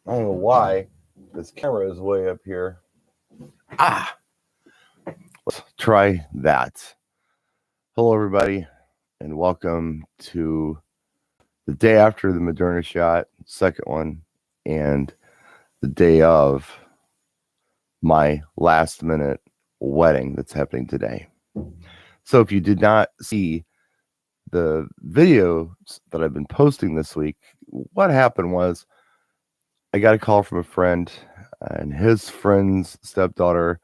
I don't know why this camera is way up here. Let's try that. Hello, everybody, and welcome to the day after the Moderna shot, second one, and the day of my last minute wedding that's happening today. So, if you did not see the videos that I've been posting this week, what happened was I got a call from a friend, and his friend's stepdaughter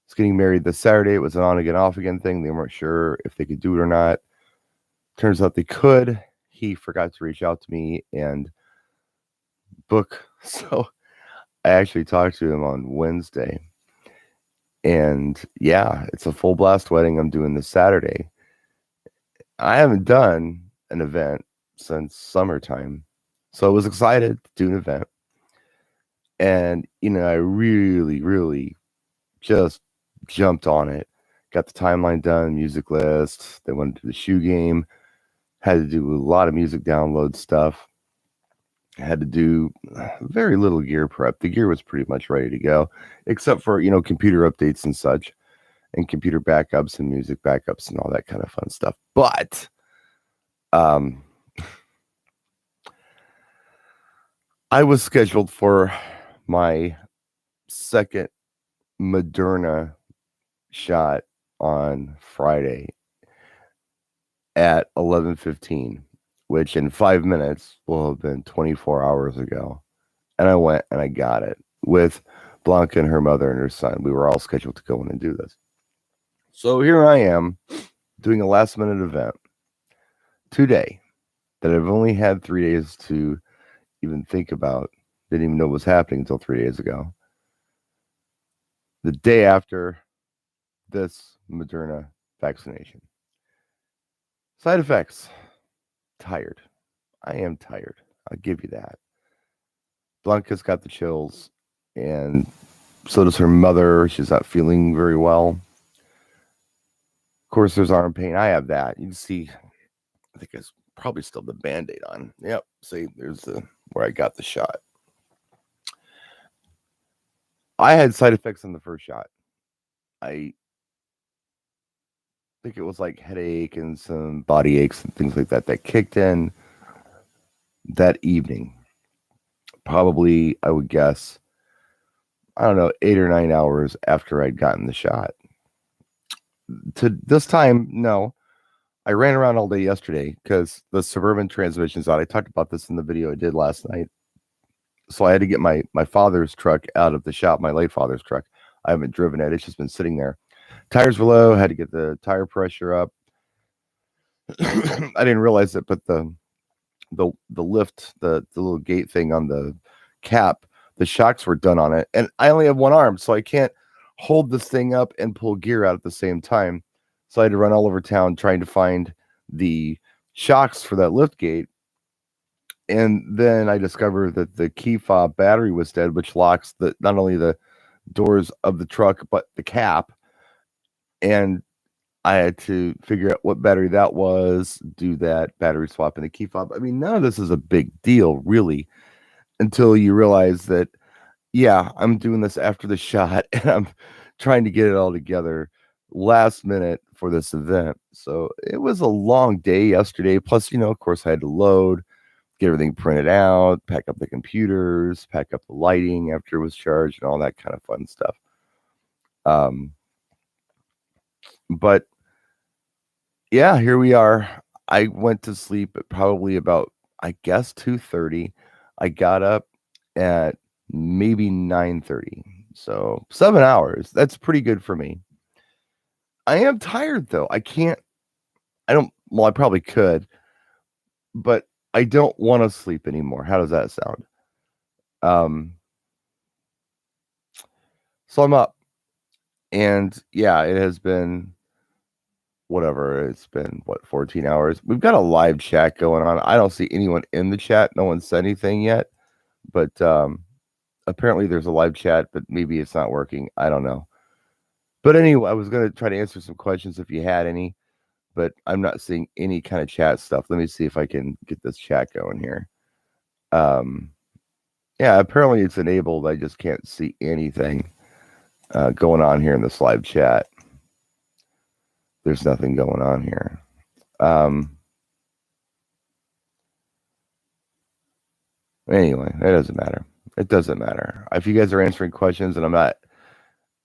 was getting married this Saturday. It was an on again, off again thing. They weren't sure if they could do it or not. Turns out they could. He forgot to reach out to me and book. So I actually talked to him on Wednesday. And yeah, it's a full blast wedding I'm doing this Saturday. I haven't done an event since summertime. So I was excited to do an event. And, I really just jumped on it. Got the timeline done, music list. They wanted to do the shoe game. Had to do a lot of music download stuff. Had to do very little gear prep. The gear was pretty much ready to go, except for, computer updates and such, and computer backups and music backups and all that kind of fun stuff. But I was scheduled for my second Moderna shot on Friday at 11:15, which in 5 minutes will have been 24 hours ago. And I went and I got it with Blanca and her mother and her son. We were all scheduled to go in and do this. So here I am doing a last minute event today that I've only had 3 days to even think about. Didn't even know what was happening until 3 days ago. The day after this Moderna vaccination. Side effects. Tired. I am tired. I'll give you that. Blanca's got the chills, and so does her mother. She's not feeling very well. Of course, there's arm pain. I have that. You can see, I think it's probably still the Band-Aid on. Yep. See, there's where I got the shot. I had side effects on the first shot. I think it was like headache and some body aches and things like that kicked in that evening. Probably, I would guess, 8 or 9 hours after I'd gotten the shot. To this time, no. I ran around all day yesterday because the Suburban transmission's out. I talked about this in the video I did last night. So I had to get my father's truck out of the shop, my late father's truck. I haven't driven it. It's just been sitting there. Tires were low. Had to get the tire pressure up. I didn't realize it, but the lift, the little gate thing on the cap, the shocks were done on it. And I only have one arm, so I can't hold this thing up and pull gear out at the same time. So I had to run all over town trying to find the shocks for that lift gate. And then I discovered that the key fob battery was dead, which locks not only the doors of the truck, but the cap. And I had to figure out what battery that was, do that battery swap in the key fob. I mean, none of this is a big deal, really, until you realize that, yeah, I'm doing this after the shot, and I'm trying to get it all together last minute for this event. So it was a long day yesterday. Plus, of course, I had to load, get everything printed out, pack up the computers, pack up the lighting after it was charged, and all that kind of fun stuff. But yeah, here we are. I went to sleep at probably about, I guess, 2:30. I got up at maybe 9:30. So 7 hours. That's pretty good for me. I am tired though. I probably could, but I don't want to sleep anymore. How does that sound? So I'm up, and yeah, it has been whatever. It's been 14 hours. We've got a live chat going on. I don't see anyone in the chat. No one said anything yet, but apparently there's a live chat, but maybe it's not working. I don't know. But anyway, I was going to try to answer some questions if you had any, but I'm not seeing any kind of chat stuff. Let me see if I can get this chat going here. Yeah, Yeah, apparently it's enabled. I just can't see anything going on here in this live chat. There's nothing going on here. Anyway, it doesn't matter. It doesn't matter. If you guys are answering questions and I'm not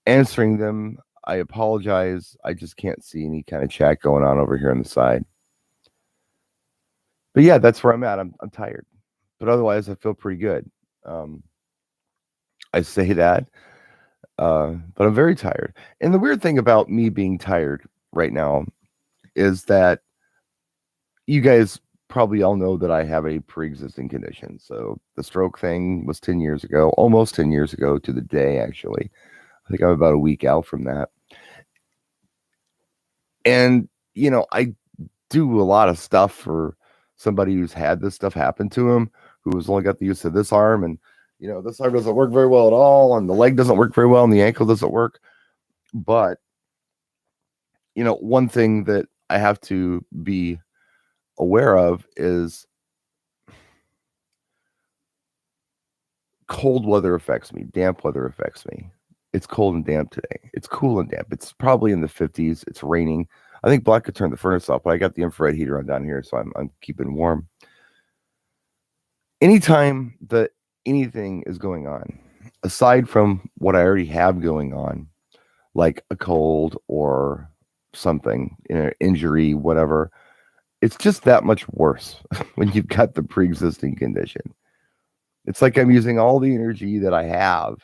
answering them, I apologize. I just can't see any kind of chat going on over here on the side. But yeah, that's where I'm at. I'm tired, but otherwise I feel pretty good. I say that, but I'm very tired. And the weird thing about me being tired right now is that you guys probably all know that I have a pre-existing condition. So the stroke thing was 10 years ago, almost 10 years ago to the day, actually. I think I'm about a week out from that. And, I do a lot of stuff for somebody who's had this stuff happen to him, who's only got the use of this arm. And, this arm doesn't work very well at all. And the leg doesn't work very well. And the ankle doesn't work. But, one thing that I have to be aware of is cold weather affects me. Damp weather affects me. It's cold and damp today. It's cool and damp. It's probably in the 50s. It's raining. I think Black could turn the furnace off, but I got the infrared heater on down here, so I'm keeping warm. Anytime that anything is going on, aside from what I already have going on, like a cold or something, injury, whatever, it's just that much worse when you've got the pre-existing condition. It's like I'm using all the energy that I have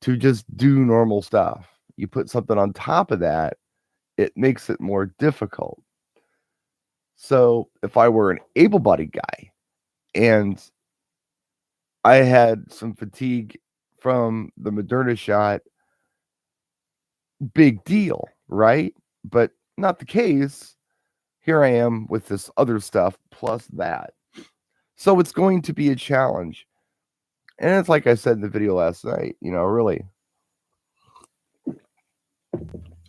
to just do normal stuff. You put something on top of that, it makes it more difficult. So if I were an able-bodied guy and I had some fatigue from the Moderna shot, big deal, right? But not the case. Here I am with this other stuff plus that. So it's going to be a challenge. And it's like I said in the video last night, really,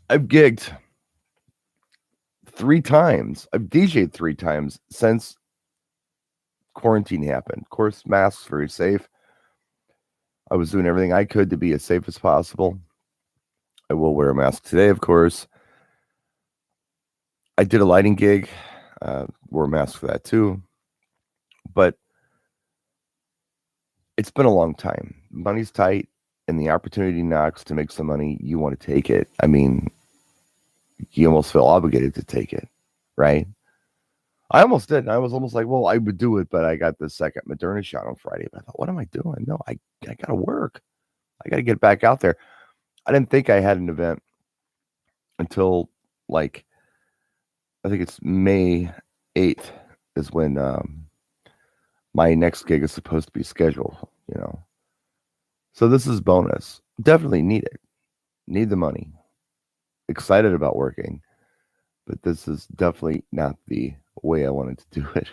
I've gigged 3 times. I've DJ'd 3 times since quarantine happened. Of course, masks very safe. I was doing everything I could to be as safe as possible. I will wear a mask today, of course. I did a lighting gig, wore a mask for that too. But it's been a long time. Money's tight and the opportunity knocks to make some money. You want to take it. I mean, you almost feel obligated to take it, right? I almost did. I was almost like, well, I would do it, but I got the second Moderna shot on Friday. But I thought, what am I doing? No, I got to work. I got to get back out there. I didn't think I had an event until I think it's May 8th is when my next gig is supposed to be scheduled, So this is bonus. Definitely need it. Need the money. Excited about working. But this is definitely not the way I wanted to do it.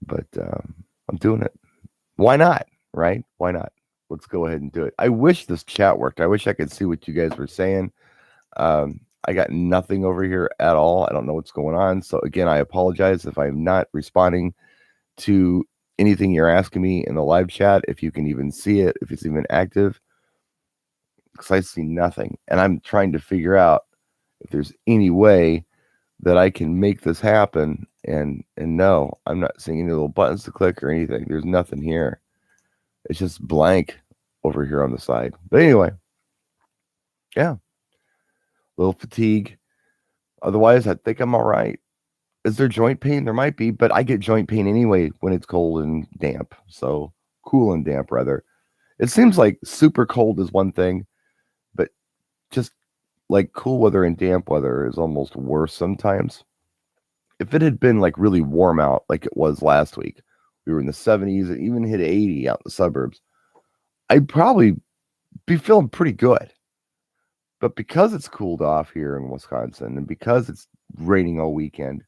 But I'm doing it. Why not? Right? Why not? Let's go ahead and do it. I wish this chat worked. I wish I could see what you guys were saying. I got nothing over here at all. I don't know what's going on. So again, I apologize if I'm not responding to anything you're asking me in the live chat, if you can even see it, if it's even active, because I see nothing. And I'm trying to figure out if there's any way that I can make this happen. And no, I'm not seeing any little buttons to click or anything. There's nothing here. It's just blank over here on the side. But anyway, yeah, little fatigue. Otherwise, I think I'm all right. Is there joint pain? There might be, but I get joint pain anyway when it's cold and damp. So cool and damp, rather. It seems like super cold is one thing, but just like cool weather and damp weather is almost worse sometimes. If it had been like really warm out, like it was last week, we were in the 70s and even hit 80 out in the suburbs, I'd probably be feeling pretty good. But because it's cooled off here in Wisconsin and because it's raining all weekend,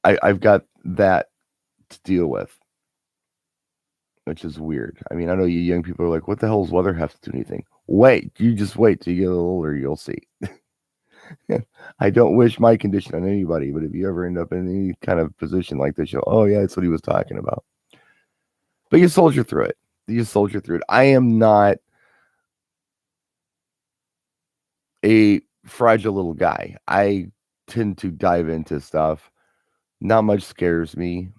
I've got that to deal with, which is weird. I mean, I know you young people are like, what the hell does weather have to do anything? Wait, you just wait till you get a little older, you'll see. I don't wish my condition on anybody, but if you ever end up in any kind of position like this, you'll, oh yeah, that's what he was talking about. But you soldier through it. You soldier through it. I am not a fragile little guy. I tend to dive into stuff. Not much scares me.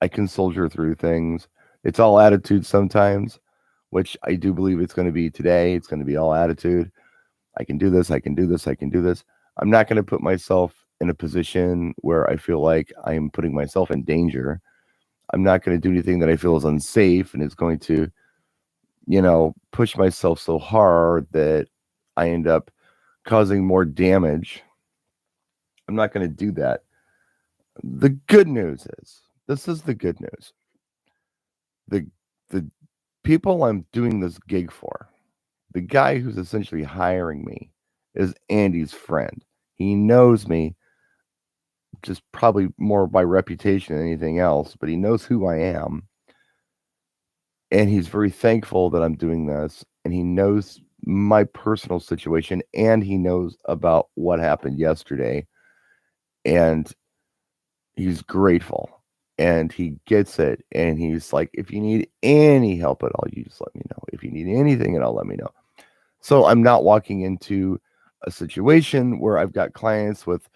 I can soldier through things. It's all attitude sometimes, which I do believe it's going to be today. It's going to be all attitude. I can do this. I can do this. I can do this. I'm not going to put myself in a position where I feel like I am putting myself in danger. I'm not going to do anything that I feel is unsafe and is going to, push myself so hard that I end up causing more damage. I'm not going to do that. The good news is, this is the good news. The people I'm doing this gig for, the guy who's essentially hiring me is Andy's friend. He knows me just probably more by reputation than anything else, but he knows who I am. And he's very thankful that I'm doing this. And he knows my personal situation and he knows about what happened yesterday. And he's grateful and he gets it. And he's like, if you need any help at all, you just let me know. If you need anything at all, let me know. So I'm not walking into a situation where I've got clients with,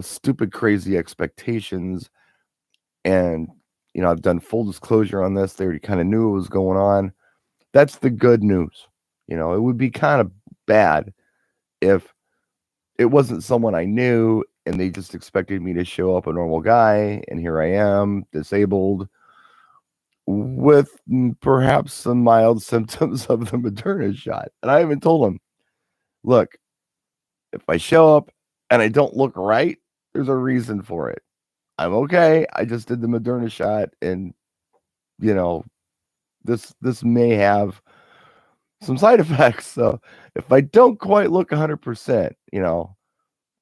stupid, crazy expectations. And, I've done full disclosure on this. They already kind of knew what was going on. That's the good news. It would be kind of bad if it wasn't someone I knew and they just expected me to show up a normal guy. And here I am, disabled, with perhaps some mild symptoms of the Moderna shot. And I even told them, look, if I show up and I don't look right, there's a reason for it. I'm okay. I just did the Moderna shot and, this may have some side effects. So if I don't quite look 100%,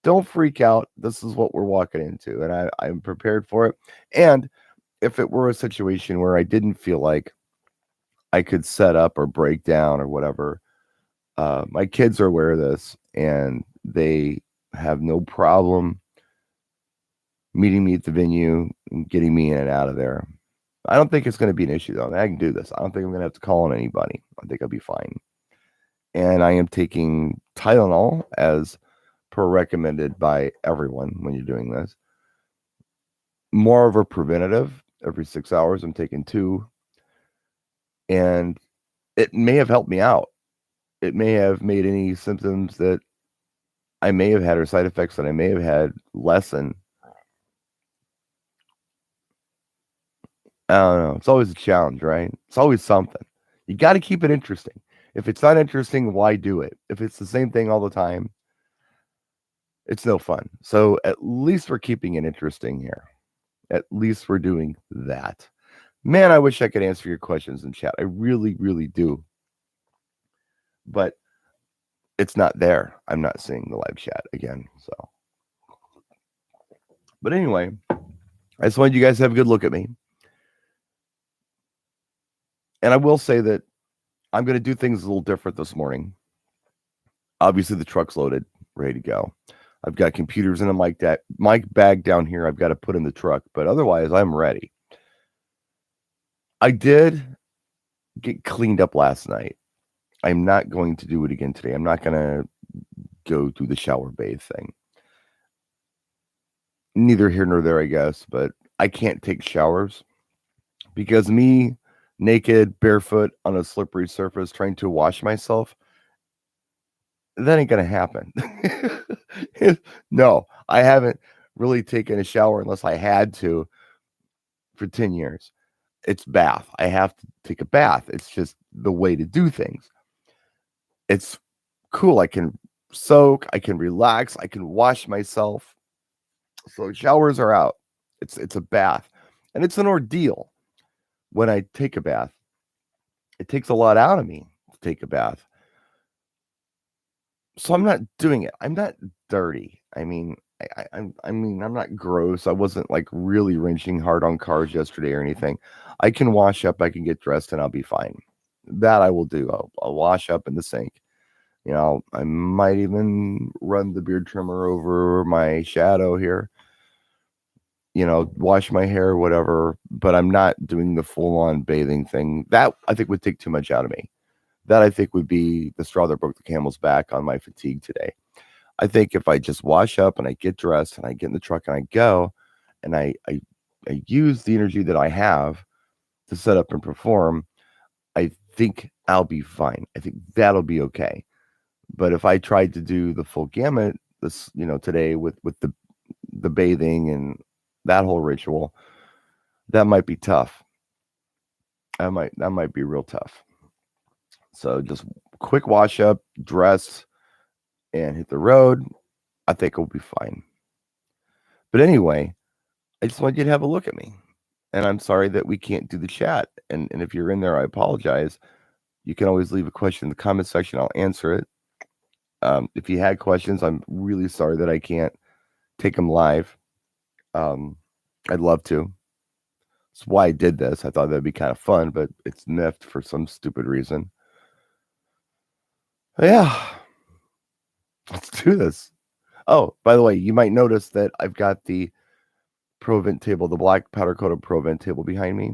don't freak out. This is what we're walking into, and I'm prepared for it. And if it were a situation where I didn't feel like I could set up or break down or whatever, my kids are aware of this, and they have no problem meeting me at the venue and getting me in and out of there. I don't think it's going to be an issue, though. I can do this. I don't think I'm going to have to call on anybody. I think I'll be fine. And I am taking Tylenol as per recommended by everyone when you're doing this. More of a preventative. Every 6 hours, I'm taking 2. And it may have helped me out. It may have made any symptoms that I may have had or side effects that I may have had lessen. I don't know. It's always a challenge, right? It's always something. You got to keep it interesting. If it's not interesting, why do it? If it's the same thing all the time, it's no fun. So at least we're keeping it interesting here. At least we're doing that. Man, I wish I could answer your questions in chat. I really, really do. But it's not there. I'm not seeing the live chat again. So, but anyway, I just wanted you guys to have a good look at me. And I will say that I'm going to do things a little different this morning. Obviously, the truck's loaded, ready to go. I've got computers and a mic bag down here I've got to put in the truck, but otherwise I'm ready. I did get cleaned up last night. I'm not going to do it again today. I'm not going to go through the shower bathe thing. Neither here nor there, I guess, but I can't take showers because me, naked, barefoot on a slippery surface, trying to wash myself, that ain't going to happen. No, I haven't really taken a shower unless I had to for 10 years. It's bath. I have to take a bath. It's just the way to do things. It's cool. I can soak. I can relax. I can wash myself. So showers are out. It's a bath. And it's an ordeal when I take a bath. It takes a lot out of me to take a bath. So I'm not doing it. I'm not dirty. I mean, I'm not gross. I wasn't like really wrenching hard on cars yesterday or anything. I can wash up. I can get dressed, and I'll be fine. That I will do. I'll wash up in the sink. I might even run the beard trimmer over my shadow here, wash my hair, whatever, but I'm not doing the full on bathing thing. That I think would take too much out of me. That I think would be the straw that broke the camel's back on my fatigue today. I think if I just wash up and I get dressed and I get in the truck and I go and I use the energy that I have to set up and perform, I think I'll be fine. I think that'll be okay. But if I tried to do the full gamut today with the bathing and that whole ritual, that might be tough. That might be real tough. So just quick wash up, dress, and hit the road. I think it'll be fine. But anyway, I just want you to have a look at me. And I'm sorry that we can't do the chat. And if you're in there, I apologize. You can always leave a question in the comment section. I'll answer it. If you had questions, I'm really sorry that I can't take them live. I'd love to. That's why I did this. I thought that'd be kind of fun, but it's niffed for some stupid reason. Yeah, let's do this. Oh, by the way, you might notice that I've got the Provent table, the black powder coated Provent table behind me.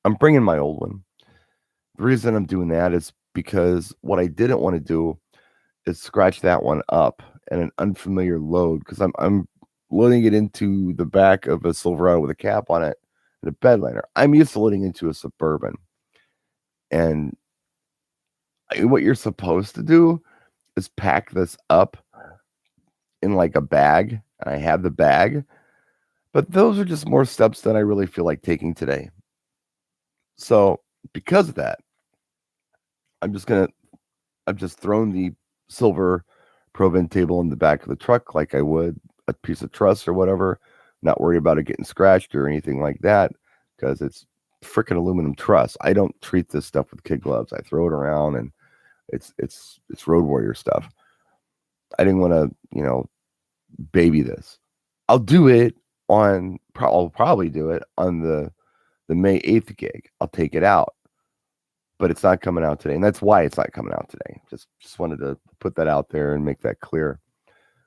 I'm bringing my old one. The reason I'm doing that is because what I didn't want to do is scratch that one up at an unfamiliar load because I'm loading it into the back of a Silverado with a cap on it and a bed liner. I'm used to loading into a Suburban. And what you're supposed to do is pack this up in like a bag. And I have the bag, but those are just more steps than I really feel like taking today. So because of that, I've just thrown the silver Provent table in the back of the truck like I would a piece of truss or whatever. Not worried about it getting scratched or anything like that because it's freaking aluminum truss. I don't treat this stuff with kid gloves. I throw it around and it's road warrior stuff. I didn't want to, baby this. I'll do it on. I'll probably do it on the May 8th gig. I'll take it out, but it's not coming out today, and that's why it's not coming out today. Just wanted to put that out there and make that clear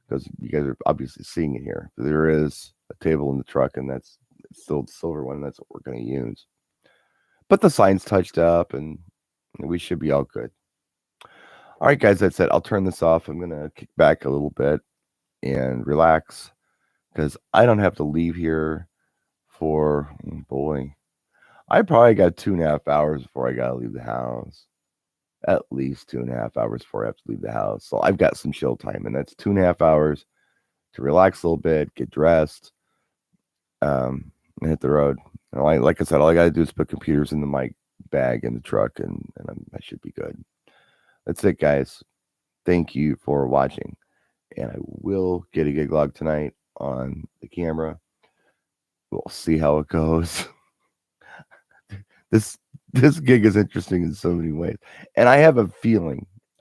because you guys are obviously seeing it here. There is a table in the truck, and it's still the silver one. And that's what we're going to use. But the sign's touched up, and we should be all good. All right, guys, that's it. I'll turn this off. I'm going to kick back a little bit and relax because I don't have to leave here for, boy, I probably got 2.5 hours before I got to leave the house. At least 2.5 hours before I have to leave the house. So I've got some chill time, and that's 2.5 hours to relax a little bit, get dressed, and hit the road. And like I said, all I got to do is put computers in the mic bag in the truck, and I should be good. That's it, guys. Thank you for watching. And I will get a gig log tonight on the camera. We'll see how it goes. This gig is interesting in so many ways. And I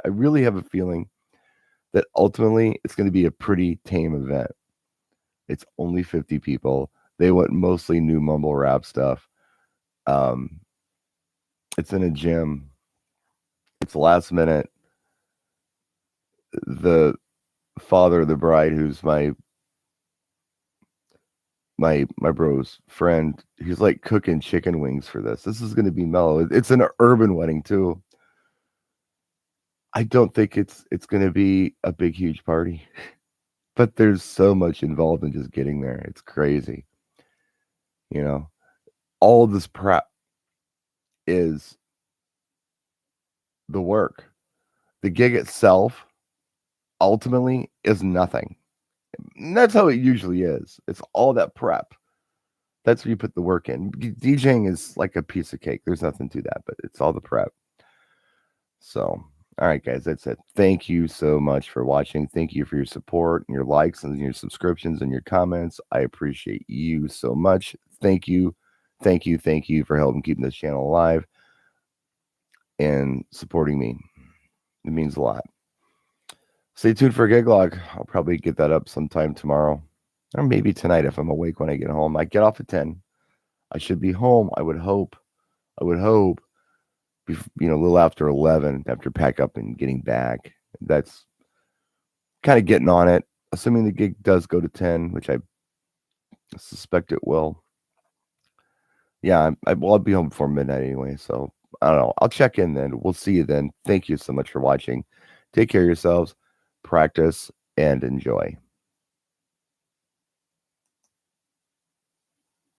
really have a feeling that ultimately it's going to be a pretty tame event. It's only 50 people. They want mostly new mumble rap stuff. It's in a gym. It's last minute. The father of the bride, who's my bro's friend, he's like cooking chicken wings for this. This is going to be mellow. It's an urban wedding too. I don't think it's going to be a big, huge party, but there's so much involved in just getting there. It's crazy. All of this prep is the work. The gig itself ultimately is nothing. And that's how it usually is. It's all that prep. That's where you put the work in. DJing is like a piece of cake. There's nothing to that, but it's all the prep. So, all right, guys, that's it. Thank you so much for watching. Thank you for your support and your likes and your subscriptions and your comments. I appreciate you so much. Thank you. Thank you. Thank you for helping keeping this channel alive and supporting me. It means a lot. Stay tuned for a gig log. I'll probably get that up sometime tomorrow or maybe tonight if I'm awake when I get home. I get off at 10. I should be home. I would hope. a little after 11, after pack up and getting back. That's kind of getting on it. Assuming the gig does go to 10, which I suspect it will. Yeah, I'll be home before midnight anyway. So I don't know. I'll check in then. We'll see you then. Thank you so much for watching. Take care of yourselves, practice, and enjoy.